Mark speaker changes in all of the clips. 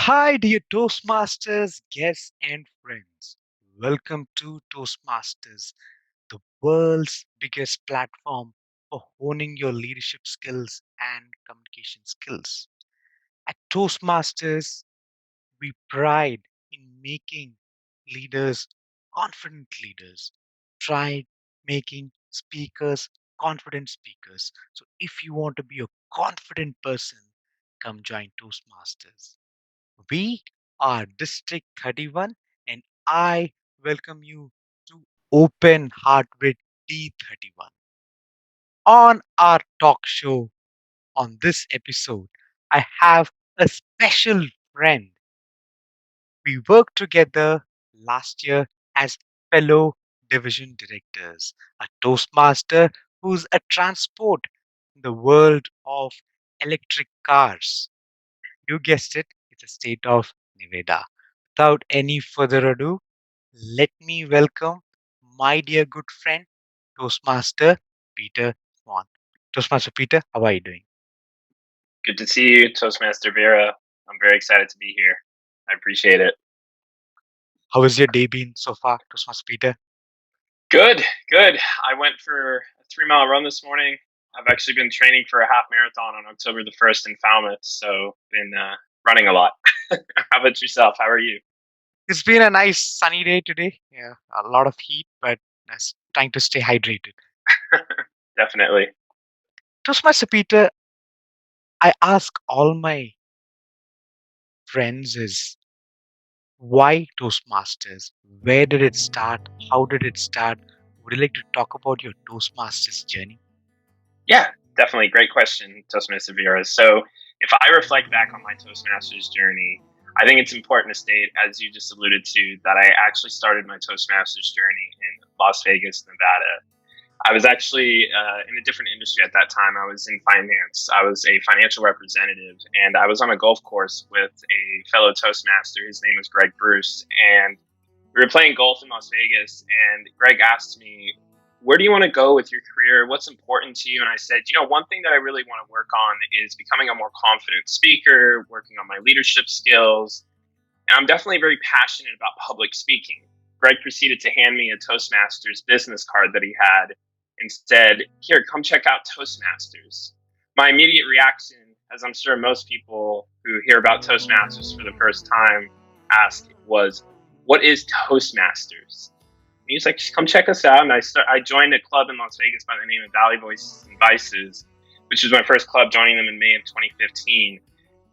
Speaker 1: Hi, dear Toastmasters, guests, and friends. Welcome to Toastmasters, the world's biggest platform for honing your leadership skills and communication skills. At Toastmasters, we pride in making leaders confident leaders, pride making speakers confident speakers. So, if you want to be a confident person, come join Toastmasters. We are District 31, and I welcome you to Open Heart with D31. On our talk show on this episode, I have a special friend. We worked together last year as fellow division directors, a Toastmaster who's a transport in the world of electric cars. You guessed it, it's a state of Nevada. Without any further ado, let me welcome my dear good friend, Toastmaster Peter Swan. Toastmaster Peter, how are you doing?
Speaker 2: Good to see you, Toastmaster Vera. I'm very excited to be here. I appreciate it.
Speaker 1: How has your day been so far, Toastmaster Peter?
Speaker 2: Good, good. I went for a 3 mile run this morning. I've actually been training for a half marathon on October the 1st in Falmouth, so been running a lot. How about yourself? How are you?
Speaker 1: It's been a nice sunny day today. Yeah, a lot of heat, but trying to stay hydrated.
Speaker 2: Definitely.
Speaker 1: Toastmaster Peter, I ask all my friends is why Toastmasters? Where did it start? How did it start? Would you like to talk about your Toastmasters journey?
Speaker 2: Yeah, definitely. Great question, Toastmaster Vera. So, if I reflect back on my Toastmasters journey, I think it's important to state, as you just alluded to, that I actually started my Toastmasters journey in Las Vegas, Nevada. I was actually in a different industry at that time. I was in finance. I was a financial representative, and I was on a golf course with a fellow Toastmaster. His name was Greg Bruce, and we were playing golf in Las Vegas. And Greg asked me, "Where do you want to go with your career? What's important to you?" And I said, one thing that I really want to work on is becoming a more confident speaker, working on my leadership skills, and I'm definitely very passionate about public speaking. Greg proceeded to hand me a Toastmasters business card that he had and said, "Here, come check out Toastmasters." My immediate reaction, as I'm sure most people who hear about Toastmasters for the first time ask, was, "What is Toastmasters?" And he was like, "Come check us out." And I joined a club in Las Vegas by the name of Valley Voices and Vices, which was my first club, joining them in May of 2015.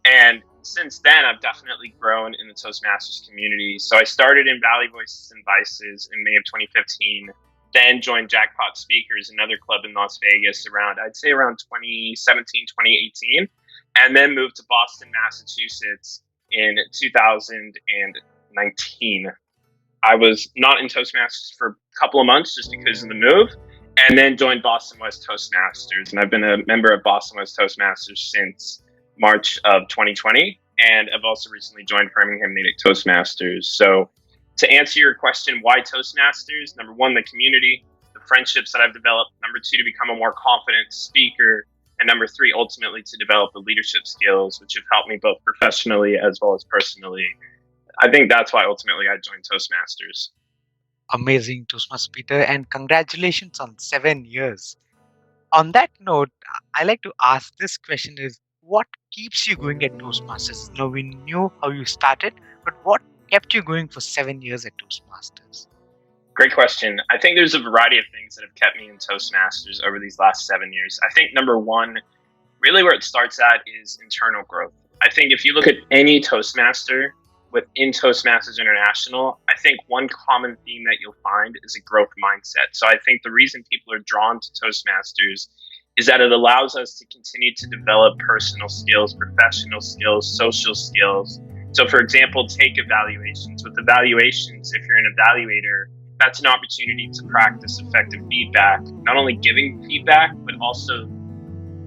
Speaker 2: And since then, I've definitely grown in the Toastmasters community. So I started in Valley Voices and Vices in May of 2015, then joined Jackpot Speakers, another club in Las Vegas I'd say around 2017, 2018, and then moved to Boston, Massachusetts in 2019. I was not in Toastmasters for a couple of months just because of the move, and then joined Boston West Toastmasters. And I've been a member of Boston West Toastmasters since March of 2020, and I've also recently joined Birmingham Natick Toastmasters. So, to answer your question, why Toastmasters? Number one, the community, the friendships that I've developed. Number two, to become a more confident speaker. And number three, ultimately, to develop the leadership skills, which have helped me both professionally as well as personally. I think that's why ultimately I joined Toastmasters.
Speaker 1: Amazing, Toastmaster Peter, and congratulations on 7 years. On that note, I like to ask this question is what keeps you going at Toastmasters? Now we knew how you started, but what kept you going for 7 years at Toastmasters?
Speaker 2: Great question. I think there's a variety of things that have kept me in Toastmasters over these last 7 years. I think number one, really where it starts at is internal growth. I think if you look at any Toastmaster within Toastmasters International, I think one common theme that you'll find is a growth mindset. So I think the reason people are drawn to Toastmasters is that it allows us to continue to develop personal skills, professional skills, social skills. So, for example, take evaluations. With evaluations, if you're an evaluator, that's an opportunity to practice effective feedback, not only giving feedback, but also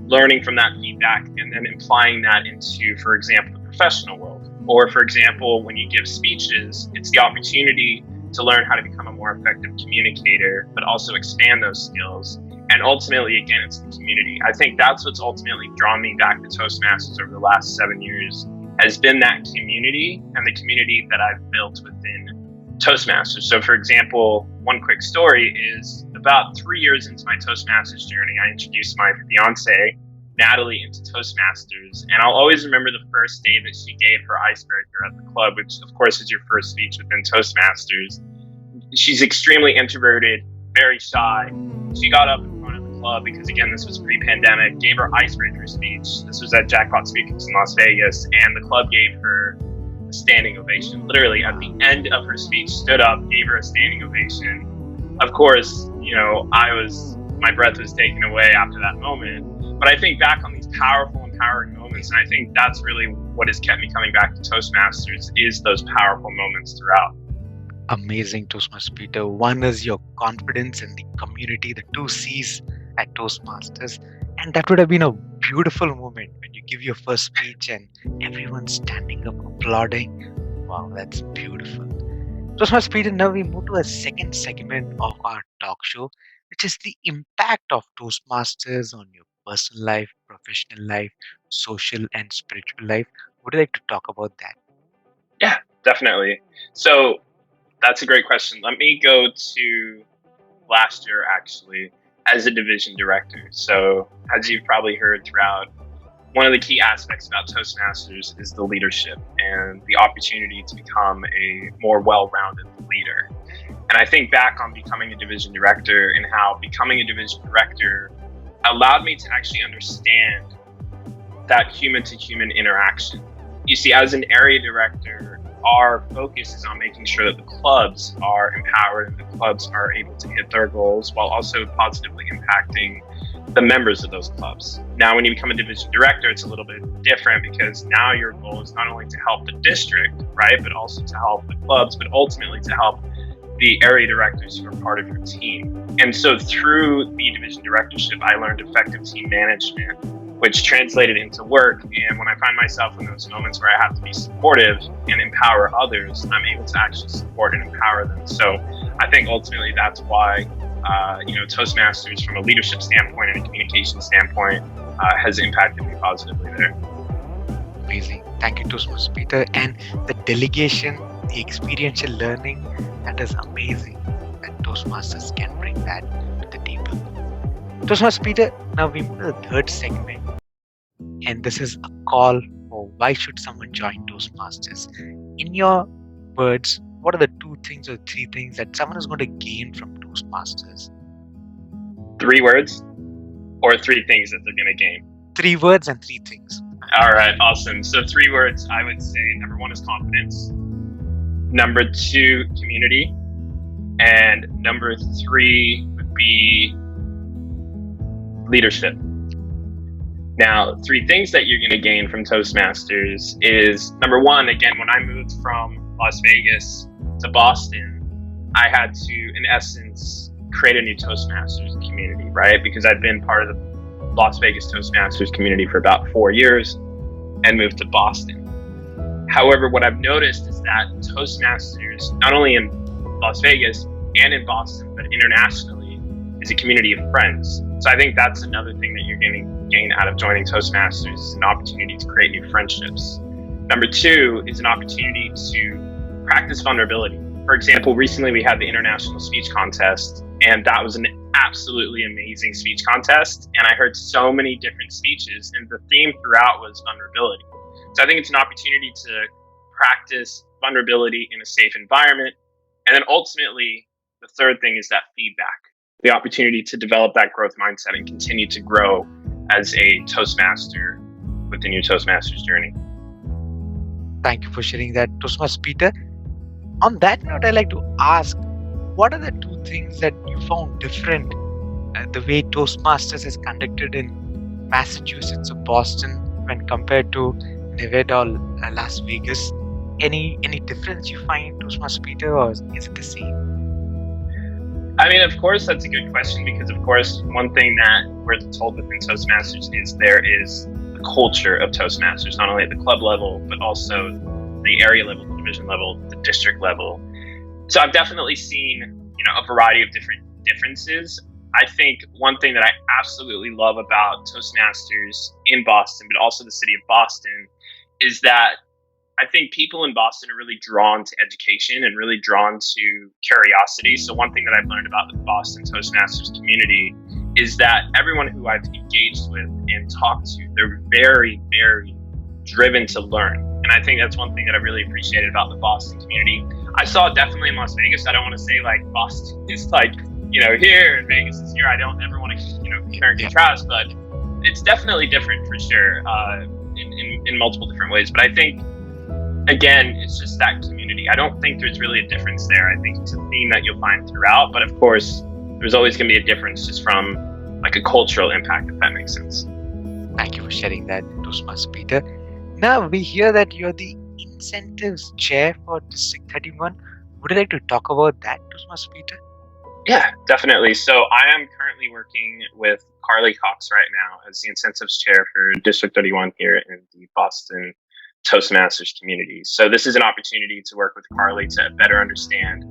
Speaker 2: learning from that feedback and then applying that into, for example, the professional world. Or, for example, when you give speeches, it's the opportunity to learn how to become a more effective communicator, but also expand those skills. And ultimately, again, it's the community. I think that's what's ultimately drawn me back to Toastmasters over the last 7 years has been that community and the community that I've built within Toastmasters. So, for example, one quick story is about 3 years into my Toastmasters journey, I introduced my fiance, Natalie, into Toastmasters. And I'll always remember the first day that she gave her icebreaker at the club, which, of course, is your first speech within Toastmasters. She's extremely introverted, very shy. She got up in front of the club because, again, this was pre-pandemic, gave her icebreaker speech. This was at Jackpot Speakers in Las Vegas, and the club gave her a standing ovation. Literally, at the end of her speech, stood up, gave her a standing ovation. Of course, my breath was taken away after that moment. But I think back on these powerful, empowering moments, and I think that's really what has kept me coming back to Toastmasters, is those powerful moments throughout.
Speaker 1: Amazing, Toastmasters Peter. One is your confidence and the community, the two C's at Toastmasters. And that would have been a beautiful moment when you give your first speech and everyone's standing up applauding. Wow, that's beautiful. Toastmasters Peter, now we move to a second segment of our talk show, which is the impact of Toastmasters on your personal life, professional life, social and spiritual life. Would you like to talk about that?
Speaker 2: Yeah, definitely. So that's a great question. Let me go to last year, actually, as a division director. So as you've probably heard throughout, one of the key aspects about Toastmasters is the leadership and the opportunity to become a more well-rounded leader. And I think back on becoming a division director and how becoming a division director allowed me to actually understand that human-to-human interaction. You see, as an area director, our focus is on making sure that the clubs are empowered and the clubs are able to hit their goals while also positively impacting the members of those clubs. Now, when you become a division director, it's a little bit different because now your goal is not only to help the district, right, but also to help the clubs, but ultimately to help the area directors who are part of your team. And so through the division directorship, I learned effective team management, which translated into work. And when I find myself in those moments where I have to be supportive and empower others, I'm able to actually support and empower them. So I think ultimately that's why Toastmasters, from a leadership standpoint and a communication standpoint, has impacted me positively there.
Speaker 1: Amazing. Thank you, Toastmasters Peter. And the delegation, the experiential learning, that is amazing that Toastmasters can bring that to the table. Toastmasters Peter, now we move to the third segment. And this is a call for why should someone join Toastmasters. In your words, what are the 2 things or 3 things that someone is going to gain from Toastmasters?
Speaker 2: 3 words or 3 things that they're going to gain?
Speaker 1: 3 words and 3 things.
Speaker 2: All right, awesome. So 3 words, I would say number 1 is confidence. Number 2, community. And number 3 would be leadership. Now, 3 things that you're going to gain from Toastmasters is, number 1, again, when I moved from Las Vegas to Boston, I had to, in essence, create a new Toastmasters community, right? Because I'd been part of the Las Vegas Toastmasters community for about 4 years and moved to Boston. However, what I've noticed is that Toastmasters, not only in Las Vegas and in Boston, but internationally, is a community of friends. So I think that's another thing that you're going to gain out of joining Toastmasters, is an opportunity to create new friendships. Number 2 is an opportunity to practice vulnerability. For example, recently we had the International Speech Contest, and that was an absolutely amazing speech contest. And I heard so many different speeches, and the theme throughout was vulnerability. So I think it's an opportunity to practice vulnerability in a safe environment. And then ultimately, the third thing is that feedback, the opportunity to develop that growth mindset and continue to grow as a Toastmaster within your Toastmasters journey.
Speaker 1: Thank you for sharing that, Toastmasters Peter. On that note, I'd like to ask, what are the 2 things that you found different the way Toastmasters is conducted in Massachusetts or Boston when compared to Nevada or Las Vegas? Any difference you find in Toastmasters Peter, or is it the same?
Speaker 2: I mean, of course, that's a good question, because, of course, one thing that we're told within Toastmasters is there is the culture of Toastmasters, not only at the club level, but also the area level, the division level, the district level. So I've definitely seen, a variety of different differences. I think one thing that I absolutely love about Toastmasters in Boston, but also the city of Boston, is that I think people in Boston are really drawn to education and really drawn to curiosity. So one thing that I've learned about the Boston Toastmasters community is that everyone who I've engaged with and talked to, they're very, very driven to learn. And I think that's one thing that I really appreciated about the Boston community. I saw it definitely in Las Vegas. I don't want to say like Boston is like, here and Vegas is here. I don't ever want to, compare and contrast, but it's definitely different for sure in multiple different ways. But I think, again, it's just that community. I don't think there's really a difference there. I think it's a theme that you'll find throughout. But of course, there's always going to be a difference just from like a cultural impact, if that makes sense.
Speaker 1: Thank you for sharing that, Toastmaster Peter. Now, we hear that you're the incentives chair for District 31. Would you like to talk about that, Toastmaster Peter?
Speaker 2: Yeah, definitely. So I am currently working with Carly Cox right now as the incentives chair for District 31 here in the Boston Toastmasters community. So this is an opportunity to work with Carly to better understand,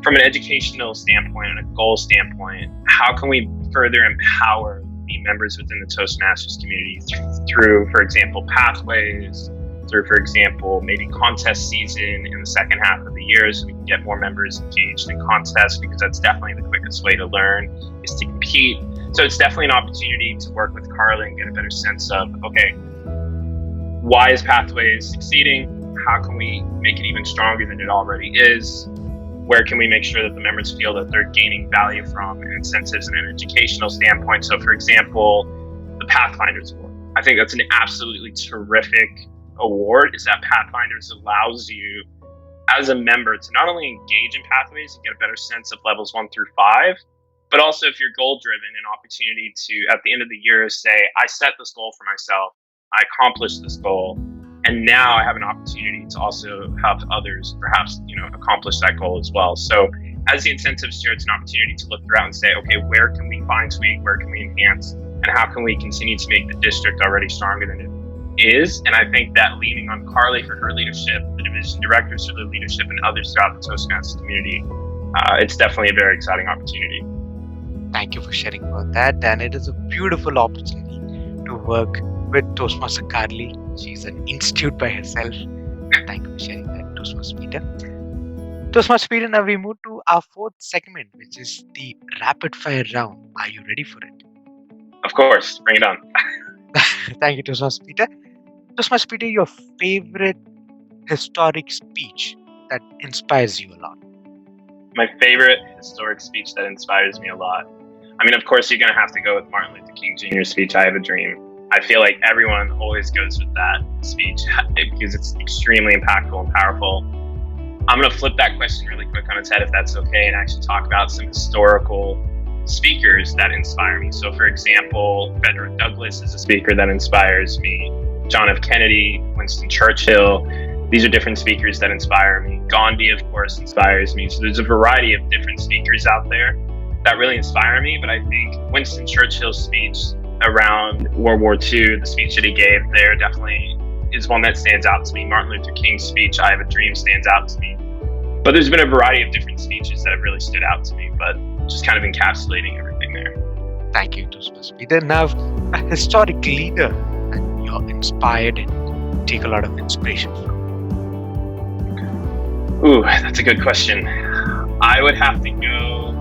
Speaker 2: from an educational standpoint and a goal standpoint, how can we further empower the members within the Toastmasters community through, for example, pathways, through, for example, maybe contest season in the second half of the year, so we can get more members engaged in contests, because that's definitely the quickest way to learn is to compete. So it's definitely an opportunity to work with Carly and get a better sense of, okay, why is Pathways succeeding? How can we make it even stronger than it already is? Where can we make sure that the members feel that they're gaining value from incentives in an educational standpoint? So, for example, the Pathfinders Award. I think that's an absolutely terrific award, is that Pathfinders allows you as a member to not only engage in Pathways and get a better sense of levels 1 through 5, but also if you're goal driven, an opportunity to, at the end of the year, say, I set this goal for myself, I accomplished this goal, and now I have an opportunity to also help others perhaps, accomplish that goal as well. So as the incentives chair, it's an opportunity to look throughout and say, okay, where can we fine tweak, where can we enhance, and how can we continue to make the district already stronger than it is? And I think that leaning on Carly for her leadership, the division directors for their leadership, and others throughout the Toastmasters community, it's definitely a very exciting opportunity.
Speaker 1: Thank you for sharing about that. And it is a beautiful opportunity to work with Toastmaster Carly. She's an institute by herself. Thank you for sharing that, Toastmaster Peter. Toastmaster Peter, now we move to our fourth segment, which is the rapid fire round. Are you ready for it?
Speaker 2: Of course, bring it on.
Speaker 1: Thank you, Toastmaster Peter. Toastmaster Peter, your favorite historic speech that inspires you a lot?
Speaker 2: My favorite historic speech that inspires me a lot. I mean, of course, you're going to have to go with Martin Luther King Jr.'s speech, I Have a Dream. I feel like everyone always goes with that speech because it's extremely impactful and powerful. I'm going to flip that question really quick on its head, if that's okay, and actually talk about some historical speakers that inspire me. So, for example, Frederick Douglass is a speaker that inspires me. John F. Kennedy, Winston Churchill. These are different speakers that inspire me. Gandhi, of course, inspires me. So there's a variety of different speakers out there that really inspire me. But I think Winston Churchill's speech around World War II, the speech that he gave there, definitely is one that stands out to me. Martin Luther King's speech, I Have a Dream, stands out to me. But there's been a variety of different speeches that have really stood out to me, but just kind of encapsulating everything there.
Speaker 1: Thank you, Toastmaster Peter. Now, a historic leader that you're inspired and take a lot of inspiration from.
Speaker 2: Ooh, that's a good question. I would have to go.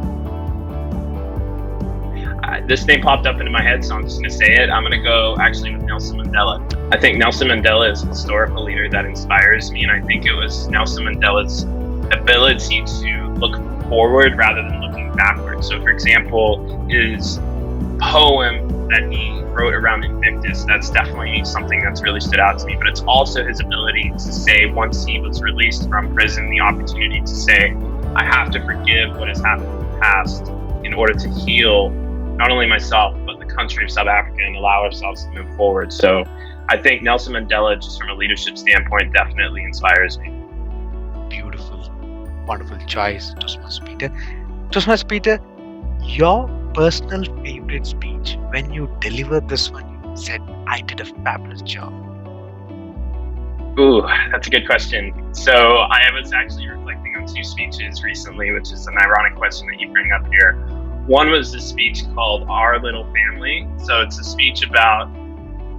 Speaker 2: This name popped up into my head, so I'm just going to say it. I'm going to go actually with Nelson Mandela. I think Nelson Mandela is a historical leader that inspires me, and I think it was Nelson Mandela's ability to look forward rather than looking backward. So, for example, his poem that he wrote around Invictus, that's definitely something that's really stood out to me. But it's also his ability to say, once he was released from prison, the opportunity to say, I have to forgive what has happened in the past in order to heal not only myself, but the country of South Africa, and allow ourselves to move forward. So I think Nelson Mandela, just from a leadership standpoint, definitely inspires me.
Speaker 1: Beautiful, wonderful choice, Toastmaster Peter. Toastmaster Peter, your personal favorite speech, when you delivered this one, you said, I did a fabulous job.
Speaker 2: Ooh, that's a good question. So I was actually reflecting on two speeches recently, which is an ironic question that you bring up here. One was a speech called Our Little Family. So it's a speech about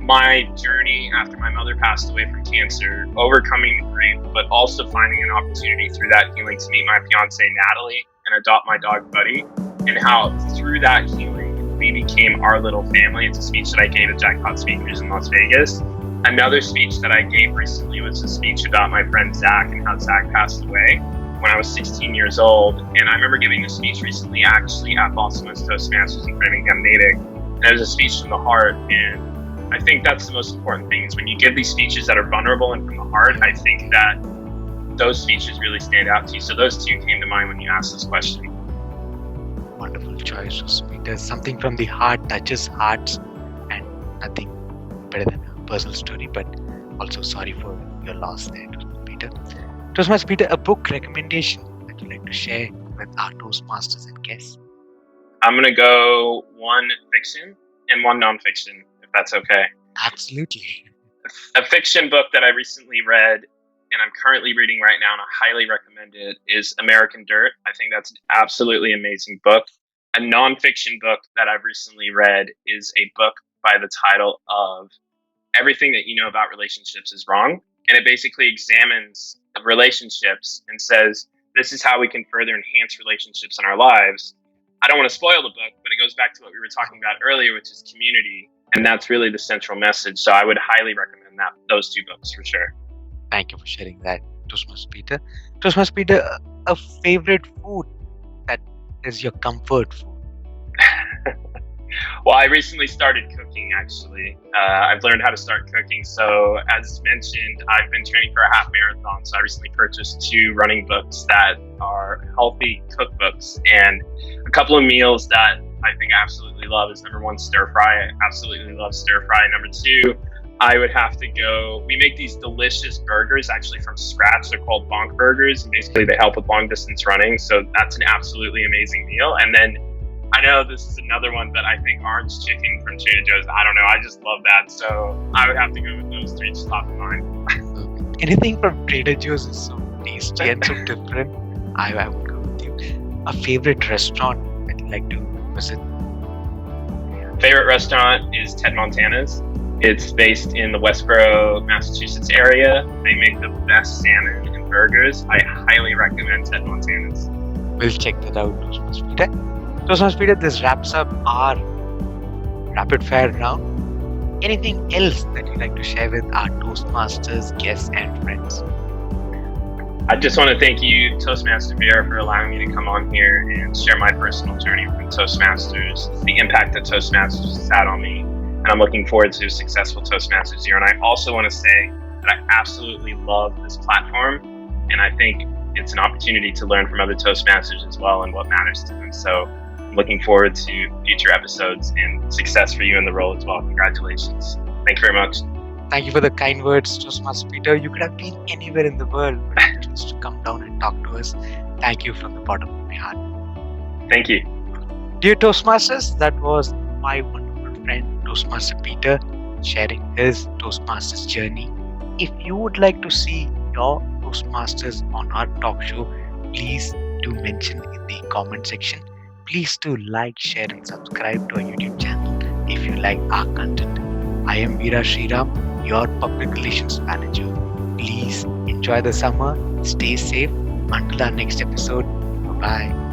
Speaker 2: my journey after my mother passed away from cancer, overcoming the grief, but also finding an opportunity through that healing to meet my fiance Natalie and adopt my dog Buddy, and how through that healing we became our little family. It's a speech that I gave at Jackpot Speakers in Las Vegas. Another speech that I gave recently was a speech about my friend Zach and how Zach passed away when I was 16 years old. And I remember giving a speech recently actually at Boston West Toastmasters in Framingham, Natick. And it was a speech from the heart. And I think that's the most important thing is when you give these speeches that are vulnerable and from the heart, I think that those speeches really stand out to you. So those two came to mind when you asked this question.
Speaker 1: Wonderful choice, Peter. Something from the heart touches hearts, and nothing better than a personal story, but also sorry for your loss there, Peter. Toastmaster Peter, a book recommendation that you'd like to share with our Toastmasters and guests?
Speaker 2: I'm going to go one fiction and one nonfiction, if that's okay.
Speaker 1: Absolutely.
Speaker 2: A fiction book that I recently read and I'm currently reading right now, and I highly recommend it, is American Dirt. I think that's an absolutely amazing book. A nonfiction book that I've recently read is a book by the title of Everything That You Know About Relationships Is Wrong. And it basically examines relationships and says, this is how we can further enhance relationships in our lives. I don't want to spoil the book, but it goes back to what we were talking about earlier, which is community. And that's really the central message. So I would highly recommend those two books for sure.
Speaker 1: Thank you for sharing that, Toastmaster Peter. Toastmaster Peter, a favorite food that is your comfort food?
Speaker 2: Well, I recently started cooking, actually. I've learned how to start cooking. So as mentioned, I've been training for a half marathon. So I recently purchased 2 running books that are healthy cookbooks. And a couple of meals that I think I absolutely love is number 1, stir fry. I absolutely love stir fry. Number 2, I would have to go, we make these delicious burgers actually from scratch. They're called bonk burgers. And basically they help with long distance running. So that's an absolutely amazing meal. And then I know this is another one, but I think orange chicken from Trader Joe's. I don't know. I just love that. So I would have to go with those 3 to top of mind.
Speaker 1: Anything from Trader Joe's is so tasty and so different. I would go with you. A favorite restaurant that you like to visit?
Speaker 2: Favorite restaurant is Ted Montana's. It's based in the Westboro, Massachusetts area. They make the best salmon and burgers. I highly recommend Ted Montana's.
Speaker 1: We'll check that out, Toastmaster Peter. Toastmaster Peter, this wraps up our rapid fire round. Anything else that you'd like to share with our Toastmasters, guests, and friends?
Speaker 2: I just want to thank you, Toastmaster Vera, for allowing me to come on here and share my personal journey from Toastmasters, the impact that Toastmasters has had on me, and I'm looking forward to a successful Toastmasters year. And I also want to say that I absolutely love this platform, and I think it's an opportunity to learn from other Toastmasters as well and what matters to them. So I'm looking forward to future episodes and success for you in the role as well. Congratulations. Thank you very much.
Speaker 1: Thank you for the kind words, Toastmaster Peter. You could have been anywhere in the world, but you chose to come down and talk to us. Thank you from the bottom of my heart.
Speaker 2: Thank you.
Speaker 1: Dear Toastmasters, that was my wonderful friend, Toastmaster Peter, sharing his Toastmasters journey. If you would like to see your Toastmasters on our talk show, please do mention in the comment section. Please do like, share, and subscribe to our YouTube channel if you like our content. I am Veera Sriram, your Public Relations Manager. Please enjoy the summer, stay safe. Until our next episode, bye-bye.